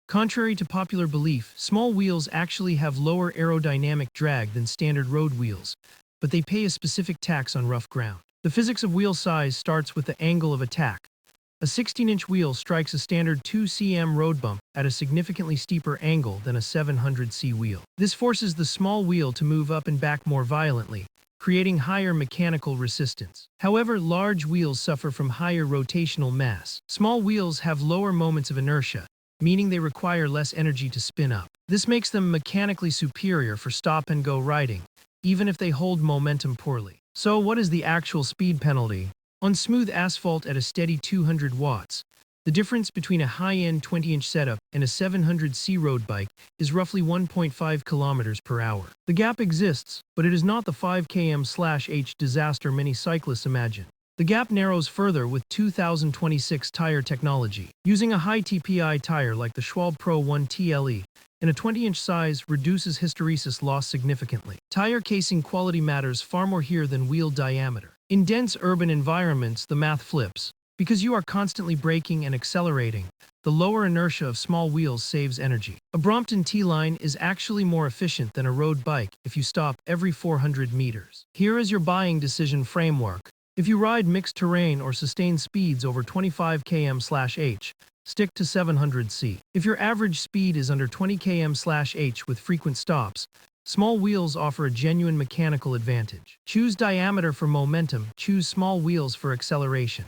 Contrary to popular belief, small wheels actually have lower aerodynamic drag than standard road wheels, but they pay a specific tax on rough ground. The physics of wheel size starts with the angle of attack. A 16-inch wheel strikes a standard 2 cm road bump at a significantly steeper angle than a 700C wheel. This forces the small wheel to move up and back more violently, creating higher mechanical resistance. However, large wheels suffer from higher rotational mass. Small wheels have lower moments of inertia, meaning they require less energy to spin up. This makes them mechanically superior for stop-and-go riding, even if they hold momentum poorly. So what is the actual speed penalty? On smooth asphalt at a steady 200 watts, the difference between a high-end 20-inch setup and a 700C road bike is roughly 1.5 kilometers per hour. The gap exists, but it is not the 5 km/h disaster many cyclists imagine. The gap narrows further with 2026 tire technology. Using a high TPI tire like the Schwalbe Pro 1 TLE, and a 20-inch size reduces hysteresis loss significantly. Tire casing quality matters far more here than wheel diameter. In dense urban environments, the math flips. Because you are constantly braking and accelerating, the lower inertia of small wheels saves energy. A Brompton T-Line is actually more efficient than a road bike if you stop every 400 meters. Here is your buying decision framework. If you ride mixed terrain or sustain speeds over 25 km/h, stick to 700C. If your average speed is under 20 km/h with frequent stops, small wheels offer a genuine mechanical advantage. Choose diameter for momentum, choose small wheels for acceleration.